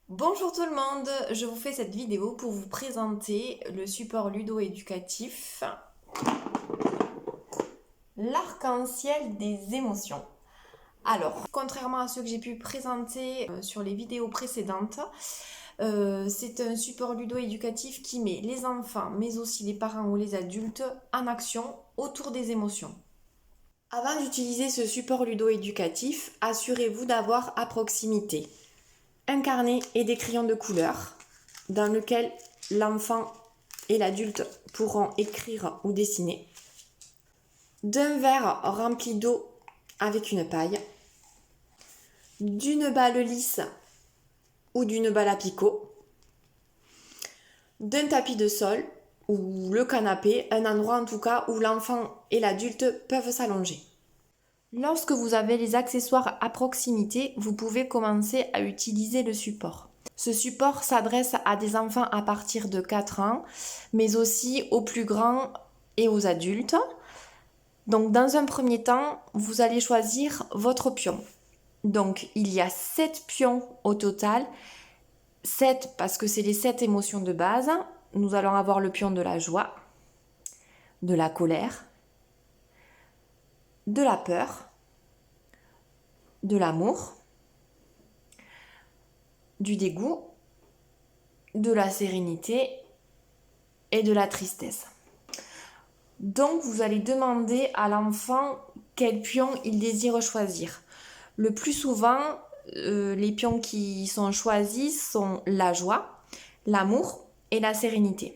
Bonjour tout le monde, je vous fais cette vidéo pour vous présenter le support ludo-éducatif L'arc-en-ciel des émotions. Alors, contrairement à ce que j'ai pu présenter sur les vidéos précédentes, c'est un support ludo-éducatif qui met les enfants, mais aussi les parents ou les adultes, en action autour des émotions. Avant d'utiliser ce support ludo-éducatif, assurez-vous d'avoir à proximité un carnet et des crayons de couleur dans lequel l'enfant et l'adulte pourront écrire ou dessiner, d'un verre rempli d'eau avec une paille, d'une balle lisse ou d'une balle à picot, d'un tapis de sol ou le canapé, un endroit en tout cas où l'enfant et l'adulte peuvent s'allonger. Lorsque vous avez les accessoires à proximité, vous pouvez commencer à utiliser le support. Ce support s'adresse à des enfants à partir de 4 ans, mais aussi aux plus grands et aux adultes. Donc dans un premier temps, vous allez choisir votre pion. Donc il y a 7 pions au total. 7 parce que c'est les 7 émotions de base. Nous allons avoir le pion de la joie, de la colère, de la peur, de l'amour, du dégoût, de la sérénité et de la tristesse. Donc vous allez demander à l'enfant quel pion il désire choisir. Le plus souvent, les pions qui sont choisis sont la joie, l'amour et la sérénité.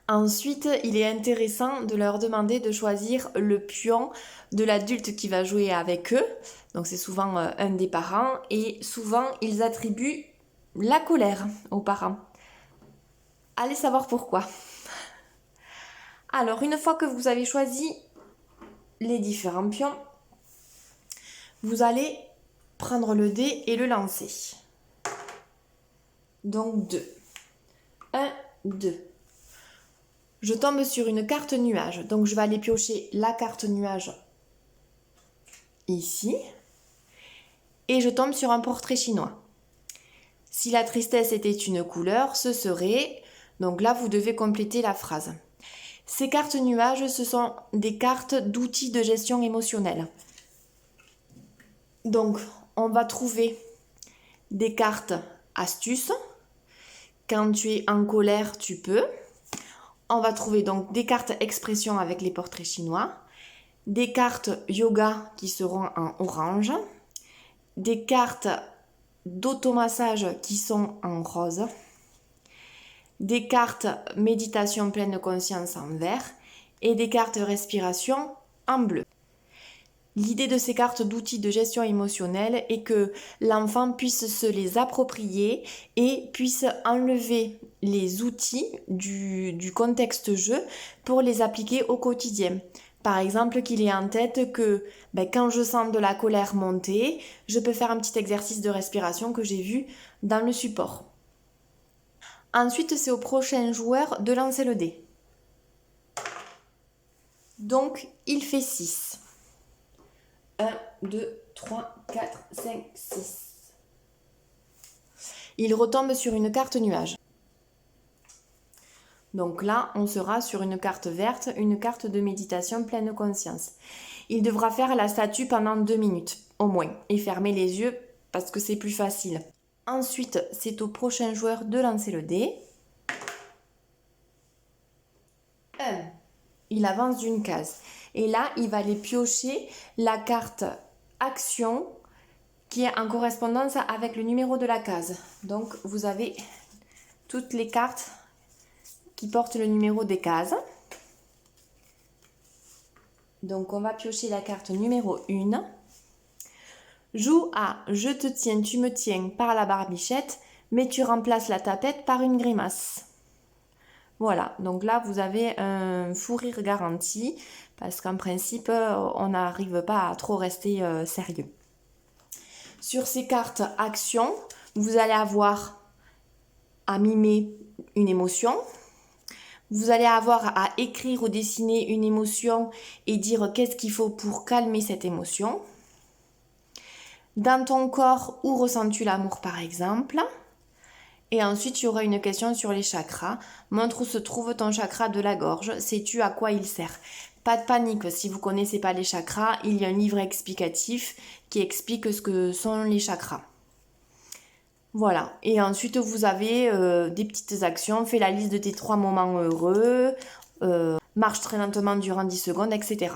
Ensuite, il est intéressant de leur demander de choisir le pion de l'adulte qui va jouer avec eux. Donc c'est souvent un des parents et souvent ils attribuent la colère aux parents. Allez savoir pourquoi. Alors, une fois que vous avez choisi les différents pions, vous allez prendre le dé et le lancer. Donc 2. 1, 2. Je tombe sur une carte nuage. Donc je vais aller piocher la carte nuage ici. Et je tombe sur un portrait chinois. Si la tristesse était une couleur, ce serait... Donc là, vous devez compléter la phrase. Ces cartes nuages, ce sont des cartes d'outils de gestion émotionnelle. Donc, on va trouver des cartes astuces. Quand tu es en colère, tu peux. On va trouver donc des cartes expression avec les portraits chinois, des cartes yoga qui seront en orange, des cartes d'automassage qui sont en rose, des cartes méditation pleine conscience en vert et des cartes respiration en bleu. L'idée de ces cartes d'outils de gestion émotionnelle est que l'enfant puisse se les approprier et puisse enlever les outils du contexte jeu pour les appliquer au quotidien. Par exemple, qu'il ait en tête que quand je sens de la colère monter, je peux faire un petit exercice de respiration que j'ai vu dans le support. Ensuite, c'est au prochain joueur de lancer le dé. Donc, il fait 6. 1, 2, 3, 4, 5, 6. Il retombe sur une carte nuage. Donc là, on sera sur une carte verte, une carte de méditation pleine conscience. Il devra faire la statue pendant 2 minutes, au moins, et fermer les yeux parce que c'est plus facile. Ensuite, c'est au prochain joueur de lancer le dé. 1. Il avance d'une case. Et là, il va aller piocher la carte action qui est en correspondance avec le numéro de la case. Donc, vous avez toutes les cartes qui portent le numéro des cases. Donc, on va piocher la carte numéro 1. Joue à « Je te tiens, tu me tiens » par la barbichette, mais tu remplaces la tapette par une grimace. Voilà, donc là, vous avez un fou rire garanti, parce qu'en principe, on n'arrive pas à trop rester sérieux. Sur ces cartes action, vous allez avoir à mimer une émotion. Vous allez avoir à écrire ou dessiner une émotion et dire qu'est-ce qu'il faut pour calmer cette émotion. Dans ton corps, où ressens-tu l'amour par exemple? Et ensuite, il y aura une question sur les chakras. Montre où se trouve ton chakra de la gorge. Sais-tu à quoi il sert? Pas de panique, si vous ne connaissez pas les chakras, il y a un livre explicatif qui explique ce que sont les chakras. Voilà. Et ensuite, vous avez des petites actions. Fais la liste de tes 3 moments heureux. Marche très lentement durant 10 secondes, etc.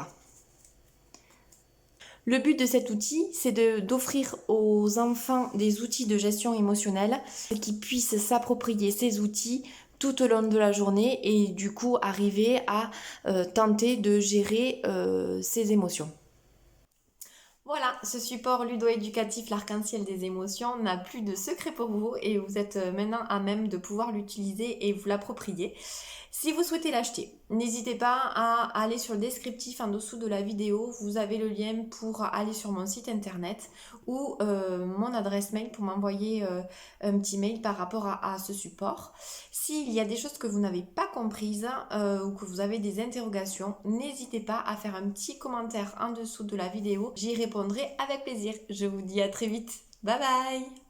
Le but de cet outil, c'est d'offrir aux enfants des outils de gestion émotionnelle qui puissent s'approprier ces outils tout au long de la journée et du coup arriver à tenter de gérer ces émotions. Voilà, ce support ludo-éducatif, l'arc-en-ciel des émotions, n'a plus de secret pour vous et vous êtes maintenant à même de pouvoir l'utiliser et vous l'approprier. Si vous souhaitez l'acheter, n'hésitez pas à aller sur le descriptif en dessous de la vidéo. Vous avez le lien pour aller sur mon site internet ou mon adresse mail pour m'envoyer un petit mail par rapport à ce support. S'il y a des choses que vous n'avez pas comprises ou que vous avez des interrogations, n'hésitez pas à faire un petit commentaire en dessous de la vidéo. J'y répondrai avec plaisir. Je vous dis à très vite. Bye bye!